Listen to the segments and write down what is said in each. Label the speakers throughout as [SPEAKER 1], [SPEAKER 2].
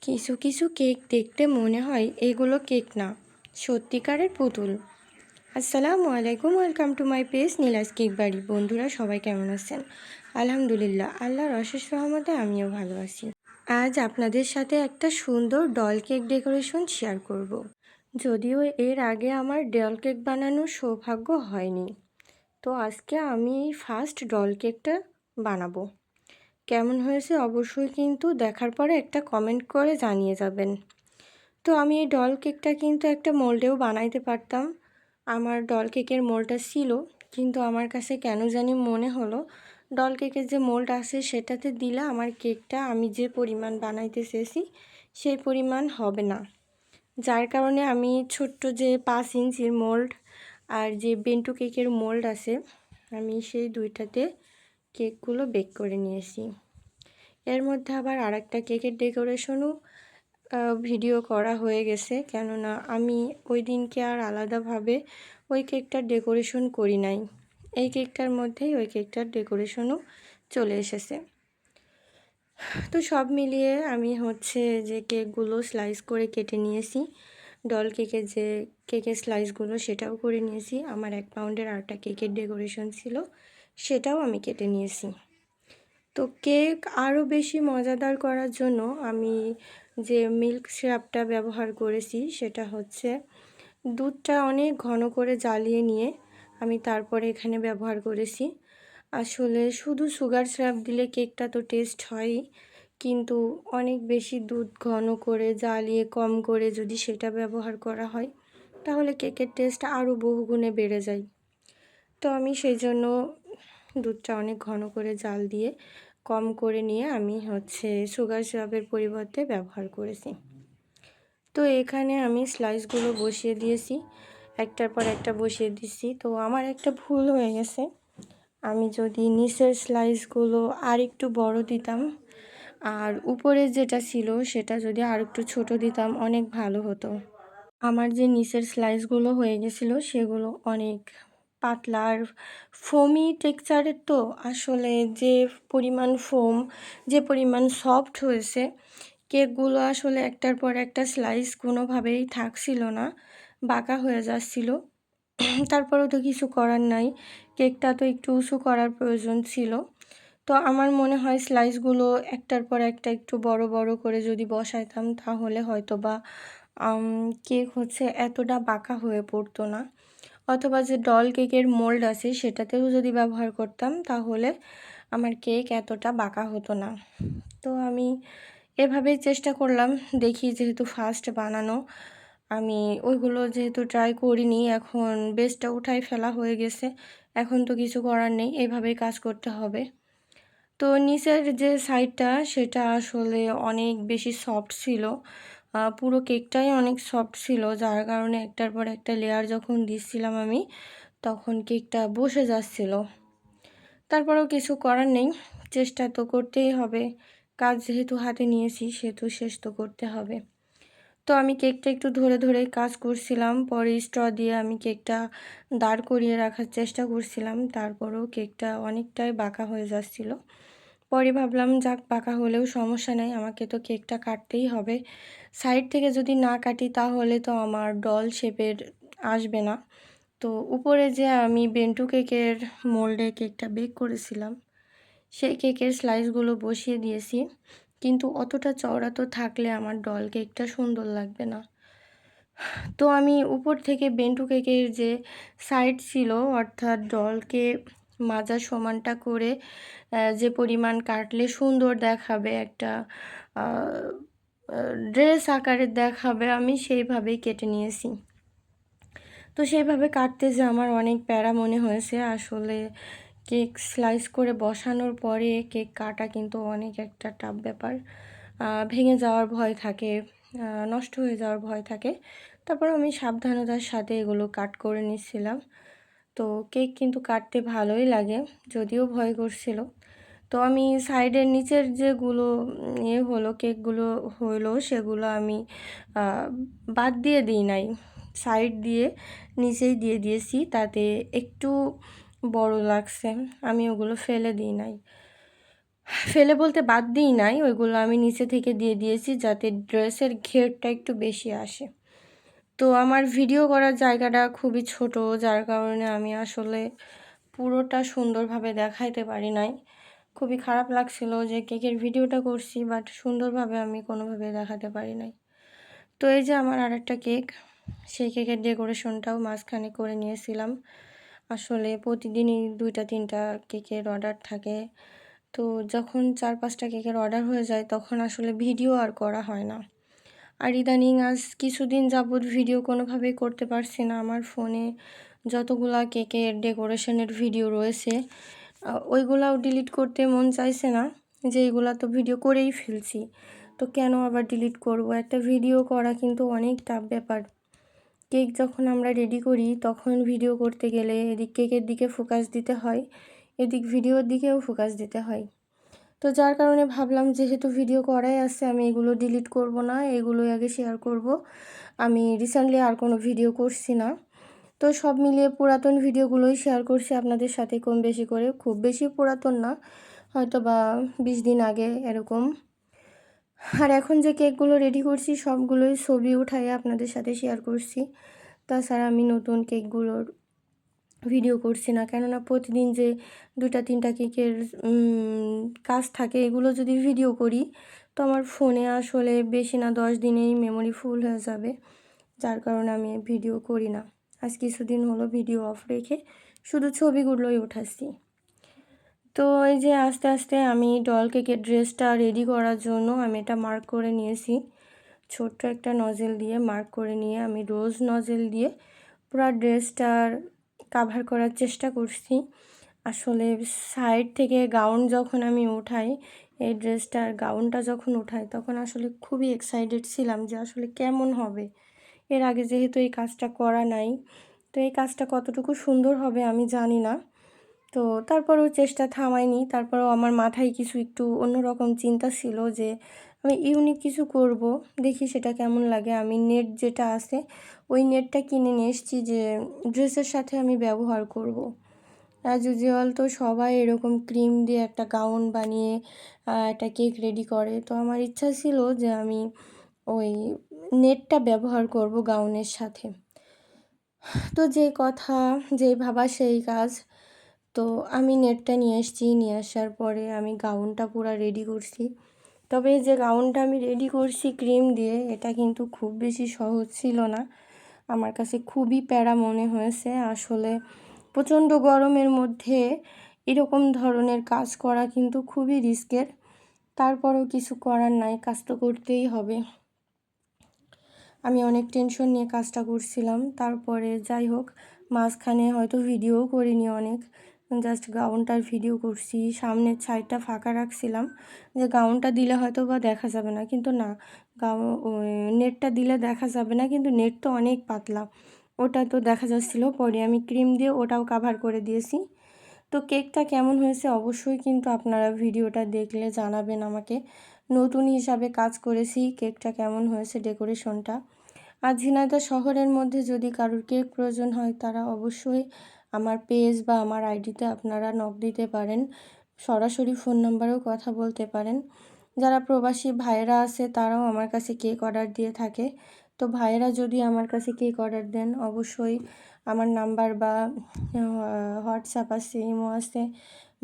[SPEAKER 1] কিছু কিছু কেক দেখতে মনে হয় এগুলো কেক না, সত্যিকারের পুতুল। আসসালামু আলাইকুম, welcome to my page Nilaj cake বাড়ি। বন্ধুরা সবাই কেমন আছেন? আলহামদুলিল্লাহ, আল্লাহর অশেষ রহমতে আমিও ভালো আছি। আজ আপনাদের সাথে একটা সুন্দর ডল কেক ডেকোরেশন শেয়ার করব। যদিও এর আগে আমার ডল কেক বানানোর সৌভাগ্য হয়নি, তো আজকে আমি এই ফার্স্ট ডল কেকটা বানাবো। কেমন হয়েছে অবশ্যই কিন্তু দেখার পরে একটা কমেন্ট করে জানিয়ে যাবেন। তো আমি এই ডল কেকটা কিন্তু একটা মোল্ডেও বানাইতে পারতাম। আমার ডল কেকের মোল্ডটা ছিল, কিন্তু আমার কাছে কেন জানি মনে হলো ডল কেকের যে মোল্ড আছে সেটাতে দিলে আমার কেকটা আমি যে পরিমাণ বানাইতে চেয়েছি সেই পরিমাণ হবে না। যার কারণে আমি ছোট্ট যে 5 ইঞ্চির মোল্ড আর যে বেন্টু কেকের মোল্ড আছে, আমি সেই দুইটাতে কেকগুলো বেক করে নিয়েছি। এর মধ্যে আবার আরেকটা কেকের ডেকোরেশনও ভিডিও করা হয়ে গেছে, কেননা আমি ওই দিনকে আর আলাদাভাবে ওই কেকটার ডেকোরেশন করি নাই। এই কেকটার মধ্যেই ওই কেকটার ডেকোরেশনও চলে এসেছে। তো সব মিলিয়ে আমি যে কেকগুলো স্লাইস করে কেটে নিয়েছি, ডল কেকের যে কেকের স্লাইসগুলো সেটাও করে নিয়েছি। আমার 1 পাউন্ডের আরেকটা কেকের ডেকোরেশন ছিল, সেটাও আমি কেটে নিয়েছি। তো কেক আরও বেশি মজাদার করার জন্য আমি যে মিল্ক সিরাপটা ব্যবহার করেছি সেটা দুধটা অনেক ঘন করে জ্বালিয়ে নিয়ে আমি তারপরে এখানে ব্যবহার করেছি। আসলে শুধু সুগার সিরাপ দিলে কেকটা তো টেস্ট হয়ই, কিন্তু অনেক বেশি দুধ ঘন করে জ্বালিয়ে কম করে যদি সেটা ব্যবহার করা হয় তাহলে কেকের টেস্ট আরও বহুগুণে বেড়ে যায়। তো আমি সেই জন্য দুধটা অনেক ঘন করে জাল দিয়ে কম করে নিয়ে আমি সুগার সিরাপের পরিবর্তে ব্যবহার করেছি। তো এখানে আমি স্লাইসগুলো বসিয়ে দিয়েছি, একটার পর একটা বসিয়ে দিছি। তো আমার একটা ভুল হয়ে গেছে, আমি যদি নিচের স্লাইসগুলো আর একটু বড় দিতাম আর উপরে যেটা ছিল সেটা যদি আর একটু ছোট দিতাম অনেক ভালো হতো। আমার যে নিচের স্লাইসগুলো হয়ে গেছিলো সেগুলো অনেক পাতলা আর ফোমি টেক্সচারের। তো আসলে যে পরিমাণ ফোম, যে পরিমাণ সফট হয়েছে কেকগুলো, আসলে একটার পর একটা স্লাইস কোনোভাবেই থাকছিল না, বাঁকা হয়ে যাচ্ছিল। তারপরেও তো কিছু করার নাই, কেকটা তো একটু উঁচু করার প্রয়োজন ছিল। তো আমার মনে হয় স্লাইসগুলো একটার পর একটা একটু বড় বড় করে যদি বসাইতাম তাহলে হয়তো বা কেক এতটা বাঁকা হয়ে পড়তো না। অথবা যে ডল কেকের মোল্ড আছে সেটাতেও যদি ব্যবহার করতাম তাহলে আমার কেক এতটা বাঁকা হতো না। তো আমি এভাবেই চেষ্টা করলাম, দেখি যেহেতু ফার্স্ট বানানো, আমি ওইগুলো যেহেতু ট্রাই করিনি, এখন বেসটা উঠাই ফেলা হয়ে গেছে, এখন তো কিছু করার নেই, এইভাবেই কাজ করতে হবে। তো নিচের যে সাইডটা সেটা আসলে অনেক বেশি সফট ছিল, পুরো কেকটাই অনেক সফট ছিল, যার কারণে একটার পর একটা লেয়ার যখন দিচ্ছিলাম আমি তখন কেকটা বসে যাচ্ছিল। তারপরেও কিছু করার নেই, চেষ্টা তো করতেই হবে, কাজ যেহেতু হাতে নিয়েছি সেহেতু শেষ তো করতে হবে। তো আমি কেকটা একটু ধরে ধরে কাজ করছিলাম, পরে স্ট্র দিয়ে আমি কেকটা দাঁড় করিয়ে রাখার চেষ্টা করছিলাম, তারপরেও কেকটা অনেকটাই বাঁকা হয়ে যাচ্ছিল। পরে ভাবলাম যাক, বাঁকা হলেও সমস্যা নেই, আমাকে তো কেকটা কাটতেই হবে। সাইড থেকে যদি না কাটি তাহলে তো আমার ডল শেপের আসবে না। তো উপরে যে আমি বেন্টু কেকের মোল্ডে কেকটা বেক করেছিলাম সেই কেকের স্লাইসগুলো বসিয়ে দিয়েছি, কিন্তু অতটা চওড়া তো থাকলে আমার ডল কেকটা সুন্দর লাগবে না। তো আমি উপর থেকে বেন্টু কেকের যে সাইড ছিল, অর্থাৎ ডলকে মাজা সমানটা করে যে পরিমাণ কাটলে সুন্দর দেখাবে, একটা ড্রেস আকারের দেখাবে, আমি সেইভাবেই কেটে নিয়েছি। তো সেইভাবে কাটতে যে আমার অনেক প্যারা মনে হয়েছে। আসলে কেক স্লাইস করে বসানোর পরে কেক কাটা কিন্তু অনেক একটা টাফ ব্যাপার, ভেঙে যাওয়ার ভয় থাকে, নষ্ট হয়ে যাওয়ার ভয় থাকে। তারপর আমি সাবধানতার সাথে এগুলো কাট করে নিচ্ছিলাম। তো কেক কিন্তু কাটতে ভালোই লাগে, যদিও ভয় করছিল। তো আমি সাইডের নিচের যেগুলো কেকগুলো হলো সেগুলো আমি বাদ দিয়ে দিই নাই, সাইড দিয়ে নিচেই দিয়ে দিয়েছি, তাতে একটু বড় লাগছে, আমি ওগুলো ফেলে দিই নাই। ফেলে বলতে বাদ দিই নাই, ওইগুলো আমি নিচে থেকে দিয়ে দিয়েছি যাতে ড্রেসের ঘেরটা একটু বেশি আসে। তো আমার ভিডিও করার জায়গাটা খুবই ছোট, যার কারণে আমি আসলে পুরোটা সুন্দরভাবে দেখাইতে পারি নাই। খুবই খারাপ লাগছিল যে কেকের ভিডিওটা করছি বাট সুন্দরভাবে আমি কোনোভাবে দেখাতে পারি নাই। তো এই যে আমার আরেকটা কেক, সেই কেকের ডেকোরেশনটাও মাঝখানে করে নিয়েছিলাম। আসলে প্রতিদিনই 2-3টা কেকের অর্ডার থাকে, তো যখন 4-5টা কেকের অর্ডার হয়ে যায় তখন আসলে ভিডিও আর করা হয় না। আর ইদানিং আজ কিছুদিন যাবৎ ভিডিও কোনোভাবেই করতে পারছি না। আমার ফোনে যতগুলা কেকের ডেকোরেশনের ভিডিও রয়েছে ওইগুলাও ডিলিট করতে মন চাইছে না, যে এইগুলা তো ভিডিও করেই ফেলছি, তো কেন আবার ডিলিট করব। একটা ভিডিও করা কিন্তু অনেক টাফ ব্যাপার। কেক যখন আমরা রেডি করি তখন ভিডিও করতে গেলে এদিক কেকের দিকে ফোকাস দিতে হয়, এদিক ভিডিওর দিকেও ফোকাস দিতে হয়। তো যার কারণে ভাবলাম যেহেতু ভিডিও করাই আছে আমি এগুলো ডিলিট করব না, এগুলোই আগে শেয়ার করব। আমি রিসেন্টলি আর কোনো ভিডিও করছি না, তো সব মিলিয়ে পুরাতন ভিডিওগুলোই শেয়ার করছি আপনাদের সাথে কম বেশি করে। খুব বেশি পুরাতন না, হয়তো বা 20 দিন আগে এরকম। আর এখন যে কেকগুলো রেডি করছি সবগুলোই ছবি উঠাই আপনাদের সাথে শেয়ার করছি। তাছাড়া আমি নতুন কেকগুলোর ভিডিও করছি না, কেননা প্রতিদিন যে 2-3টা কেকের কাজ থাকে, এগুলো যদি ভিডিও করি তো আমার ফোনে আসলে বেশি না 10 দিনেই মেমোরি ফুল হয়ে যাবে, যার কারণে আমি ভিডিও করি না। আজ কিছুদিন হলো ভিডিও অফ রেখে শুধু ছবিগুলোই উঠাচ্ছি। তো এই যে আস্তে আস্তে আমি ডল কেকের ড্রেসটা রেডি করার জন্য আমি এটা মার্ক করে নিয়েছি। ছোট্ট একটা নজেল দিয়ে মার্ক করে নিয়ে আমি রোজ নজেল দিয়ে পুরো ড্রেসটার কাভার করার চেষ্টা করছি। আসলে সাইড থেকে গাউন যখন আমি উঠাই, এই ড্রেসটার গাউনটা যখন উঠাই তখন আসলে খুবই এক্সাইটেড ছিলাম যে আসলে কেমন হবে। এর আগে যেহেতু এই কাজটা করা নাই, তো এই কাজটা কতটুকু সুন্দর হবে আমি জানি না। তো তারপরেও চেষ্টা থামাইনি। তারপরেও আমার মাথায় কিছু একটু অন্যরকম চিন্তা ছিল যে আমি ইউনিক কিছু করব, দেখি সেটা কেমন লাগে। আমি নেট যেটা আছে ওই নেটটা কিনে নিয়ে এসেছি যে ড্রেসের সাথে আমি ব্যবহার করব। অ্যাজ ইউজুয়াল তো সবাই এরকম ক্রিম দিয়ে একটা গাউন বানিয়ে একটা কেক রেডি করে, তো আমার ইচ্ছা ছিল যে আমি ওই নেটটা ব্যবহার করব গাউনের সাথে। তো যে কথা, যেই ভাবা সেই কাজ। তো আমি নেটটা নিয়ে এসেছি, নিয়ে আসার পরে আমি গাউনটা পুরো রেডি করছি। তবে যে গাউনটা আমি রেডি করছি ক্রিম দিয়ে, এটা কিন্তু খুব বেশি সহজ ছিল না। আমার কাছে খুবই প্যারা মনে হয়েছে। আসলে প্রচণ্ড গরমের মধ্যে এরকম ধরনের কাজ করা কিন্তু খুবই রিস্কের। তারপরেও কিছু করার নাই, কাজ তো করতেই হবে। আমি অনেক টেনশন নিয়ে কাজটা করছিলাম। তারপরে যাই হোক, মাঝখানে হয়তো ভিডিওও করিনি অনেক, জাস্ট গাউনটার ভিডিও করছি। সামনের সাইডটা ফাঁকা রাখছিলাম যে গাউনটা দিলে হয়তো বা দেখা যাবে না, কিন্তু না, নেটটা দিলে দেখা যাবে না, কিন্তু নেট তো অনেক পাতলা, ওটা তো দেখা যাচ্ছিলো। পরে আমি ক্রিম দিয়ে ওটাও কাভার করে দিয়েছি। তো কেকটা কেমন হয়েছে অবশ্যই কিন্তু আপনারা ভিডিওটা দেখলে জানাবেন আমাকে। নতুন হিসাবে কাজ করেছি, কেকটা কেমন হয়েছে ডেকোরেশনটা। আর ঝিনাইদহ শহরের মধ্যে যদি কারোর কেক প্রয়োজন হয় তারা অবশ্যই আমার পেজ বা আমার আইডিতে আপনারা নক দিতে পারেন, সরাসরি ফোন নাম্বারেও কথা বলতে পারেন। যারা প্রবাসী ভাইয়েরা আছে তারাও আমার কাছে কেক অর্ডার দিয়ে থাকে। তো ভাইয়েরা যদি আমার কাছে কেক অর্ডার দেন অবশ্যই আমার নাম্বার বা হোয়াটসঅ্যাপ আছে, ইমো আছে,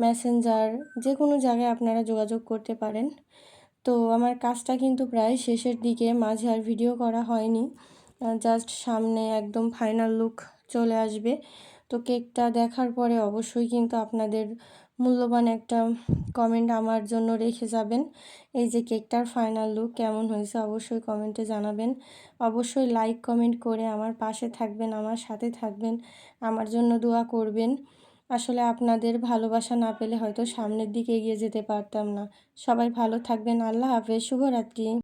[SPEAKER 1] মেসেঞ্জার, যে কোনো জায়গায় আপনারা যোগাযোগ করতে পারেন। তো আমার কাজটা কিন্তু প্রায় শেষের দিকে, মাঝে আর ভিডিও করা হয়নি, জাস্ট সামনে একদম ফাইনাল লুক চলে আসবে। তো কেকটা দেখার পরে অবশ্যই কিন্তু আপনাদের মূল্যবান একটা কমেন্ট আমার জন্য রেখে যাবেন। এই যে কেকটার ফাইনাল লুক কেমন হয়েছে অবশ্যই কমেন্টে জানাবেন। অবশ্যই লাইক কমেন্ট করে আমার পাশে থাকবেন, আমার সাথে থাকবেন, আমার জন্য দোয়া করবেন। আসলে আপনাদের ভালোবাসা না পেলে হয়তো সামনের দিকে এগিয়ে যেতে পারতাম না। সবাই ভালো থাকবেন। আল্লাহ হাফেজ, শুভরাত্রি।